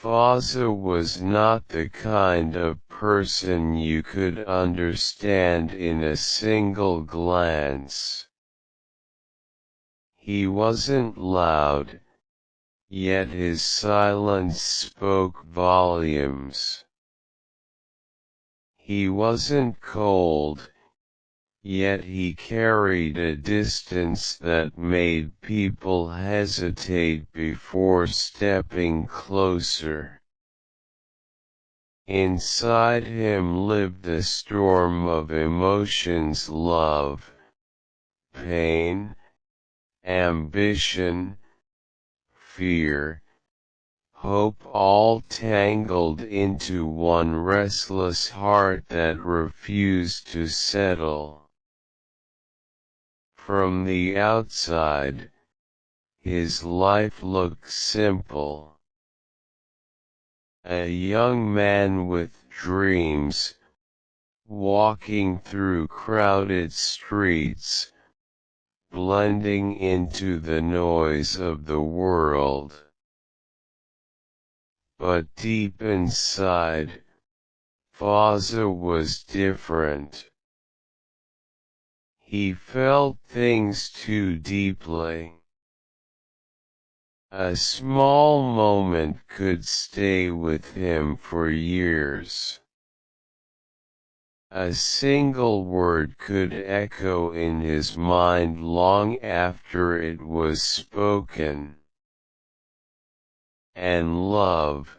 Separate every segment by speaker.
Speaker 1: Fazza was not the kind of person you could understand in a single glance. He wasn't loud, yet his silence spoke volumes. He wasn't cold, yet he carried a distance that made people hesitate before stepping closer. Inside him lived a storm of emotions: love, pain, ambition, fear, hope, all tangled into one restless heart that refused to settle. From the outside, his life looked simple. A young man with dreams, walking through crowded streets, blending into the noise of the world. But deep inside, Fazza was different. He felt things too deeply. A small moment could stay with him for years. A single word could echo in his mind long after it was spoken. And love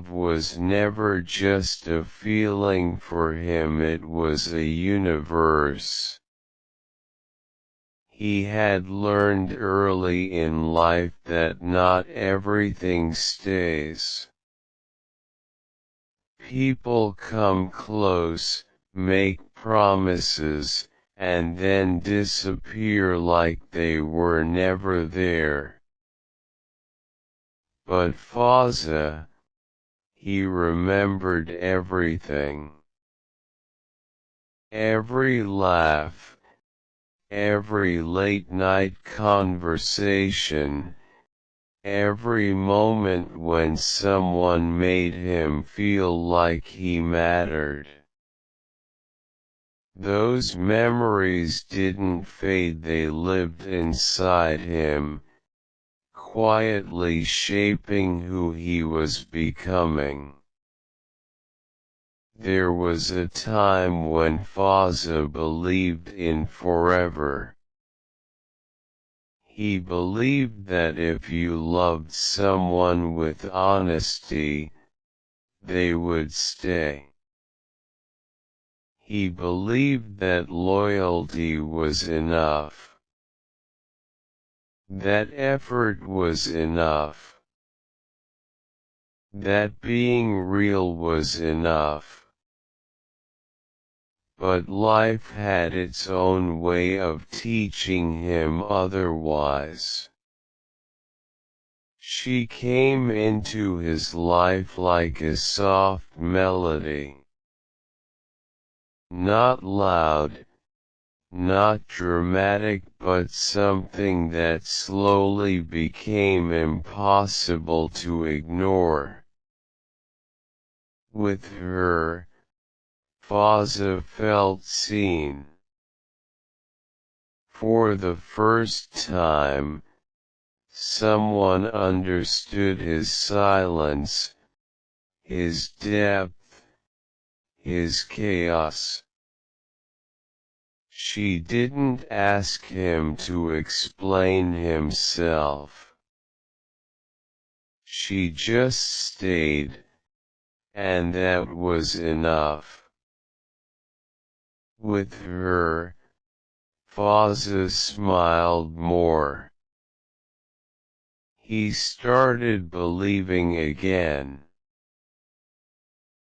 Speaker 1: was never just a feeling for him, it was a universe. He had learned early in life that not everything stays. People come close, make promises, and then disappear like they were never there. But Fazza, he remembered everything. Every laugh, every late-night conversation, every moment when someone made him feel like he mattered. Those memories didn't fade, they lived inside him, quietly shaping who he was becoming. There was a time when Fazza believed in forever. He believed that if you loved someone with honesty, they would stay. He believed that loyalty was enough. That effort was enough. That being real was enough. But life had its own way of teaching him otherwise. She came into his life like a soft melody. Not loud, not dramatic, but something that slowly became impossible to ignore. With her, Fazza felt seen. For the first time, someone understood his silence, his depth, his chaos. She didn't ask him to explain himself. She just stayed, and that was enough. With her, Fazza smiled more. He started believing again.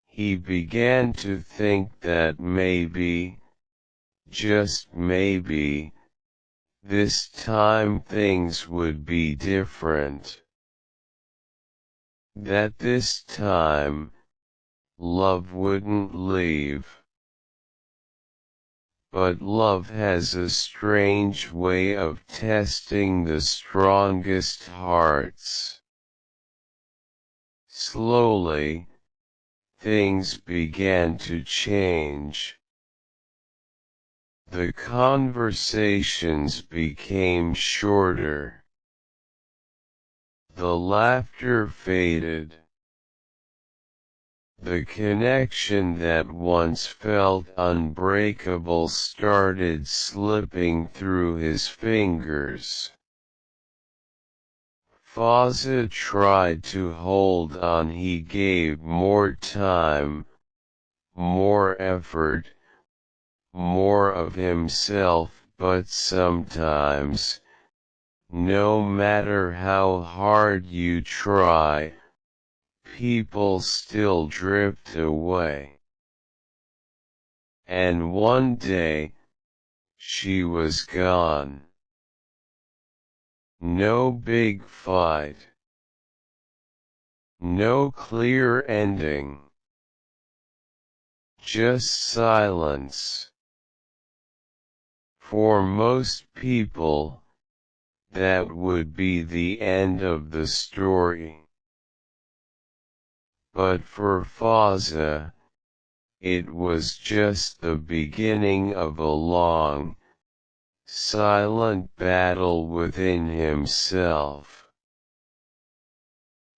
Speaker 1: He began to think that maybe, just maybe, this time things would be different. That this time, love wouldn't leave. But love has a strange way of testing the strongest hearts. Slowly, things began to change. The conversations became shorter. The laughter faded. The connection that once felt unbreakable started slipping through his fingers. Fazza tried to hold on. He gave more time, more effort, more of himself, but sometimes, no matter how hard you try, people still drift away. And one day, she was gone. No big fight. No clear ending. Just silence. For most people, that would be the end of the story. But for Fazza, it was just the beginning of a long, silent battle within himself.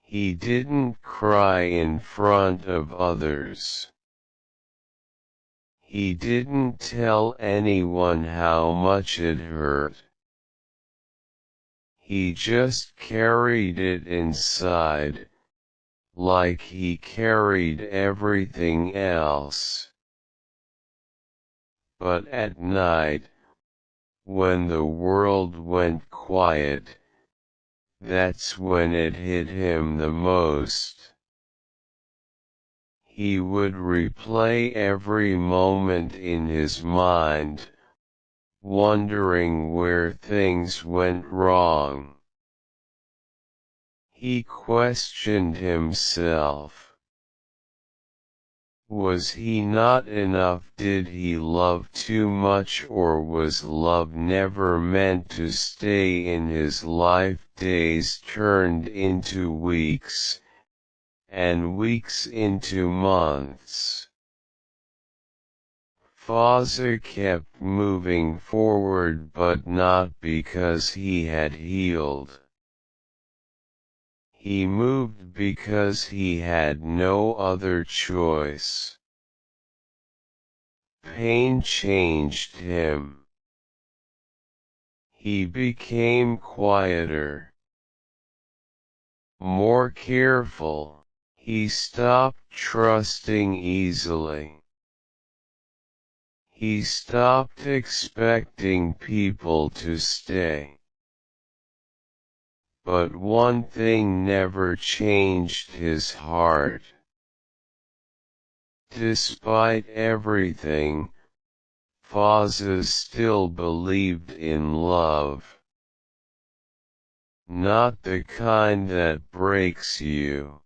Speaker 1: He didn't cry in front of others. He didn't tell anyone how much it hurt. He just carried it inside, like he carried everything else. But at night, when the world went quiet, that's when it hit him the most. He would replay every moment in his mind, wondering where things went wrong. He questioned himself. Was he not enough? Did he love too much, or was love never meant to stay in his life? Days turned into weeks, and weeks into months. Fazza kept moving forward, but not because he had healed. He moved because he had no other choice. Pain changed him. He became quieter, more careful. He stopped trusting easily. He stopped expecting people to stay. But one thing never changed: his heart. Despite everything, Fazza still believed in love. Not the kind that breaks you.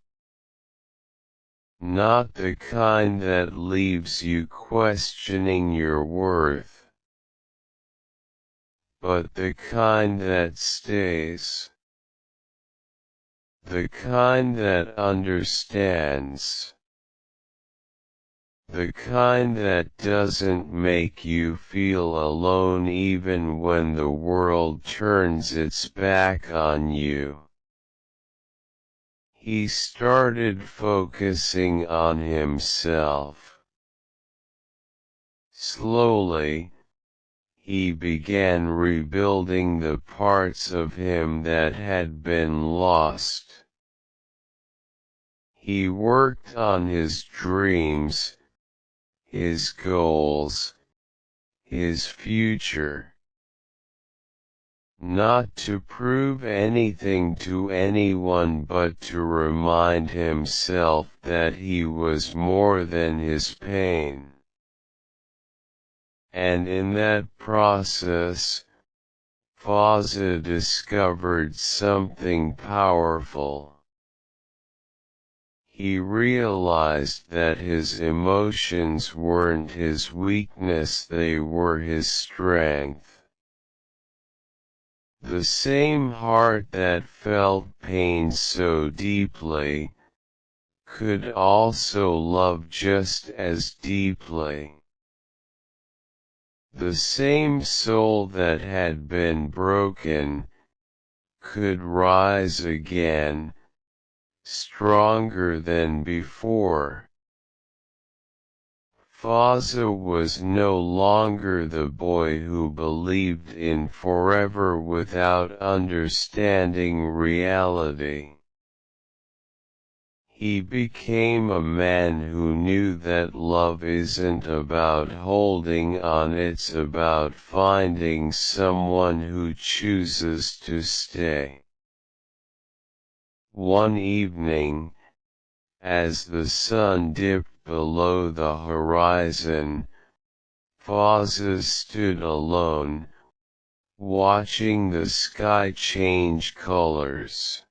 Speaker 1: Not the kind that leaves you questioning your worth. But the kind that stays. The kind that understands. The kind that doesn't make you feel alone even when the world turns its back on you. He started focusing on himself. Slowly, he began rebuilding the parts of him that had been lost. He worked on his dreams, his goals, his future. Not to prove anything to anyone, but to remind himself that he was more than his pain. And in that process, Fazza discovered something powerful. He realized that his emotions weren't his weakness, they were his strength. The same heart that felt pain so deeply, could also love just as deeply. The same soul that had been broken could rise again, stronger than before. Fazza was no longer the boy who believed in forever without understanding reality. He became a man who knew that love isn't about holding on, it's about finding someone who chooses to stay. One evening, as the sun dipped below the horizon, Fazza stood alone, watching the sky change colors.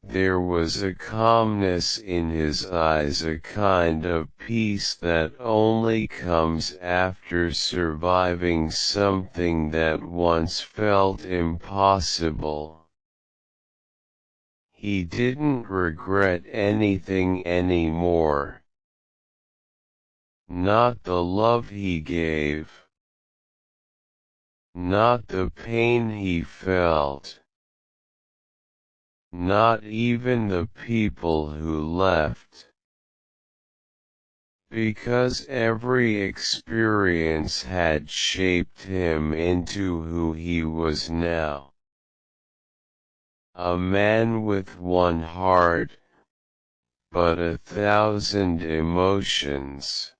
Speaker 1: There was a calmness in his eyes, a kind of peace that only comes after surviving something that once felt impossible. He didn't regret anything anymore. Not the love he gave. Not the pain he felt. Not even the people who left. Because every experience had shaped him into who he was now. A man with one heart, but 1,000 emotions.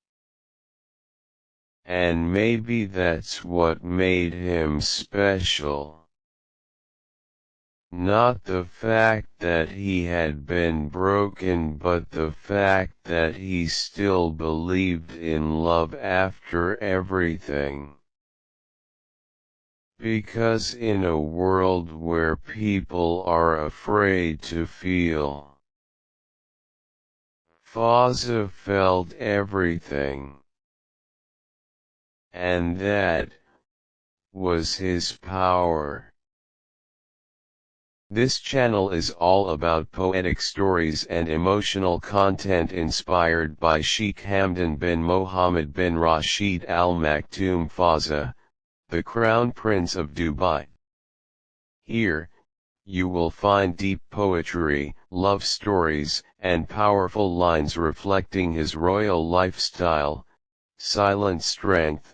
Speaker 1: And maybe that's what made him special. Not the fact that he had been broken, but the fact that he still believed in love after everything. Because in a world where people are afraid to feel, Fazza felt everything. And that was his power. This channel is all about poetic stories and emotional content inspired by Sheikh Hamdan bin Mohammed bin Rashid Al Maktoum Fazza, the Crown Prince of Dubai. Here, you will find deep poetry, love stories, and powerful lines reflecting his royal lifestyle, silent strength,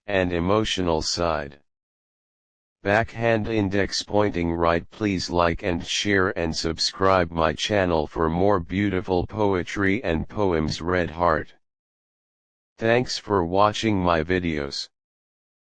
Speaker 1: and emotional side. Backhand index pointing right. Please like and share and subscribe my channel for more beautiful poetry and poems. Red heart. Thanks for watching my videos.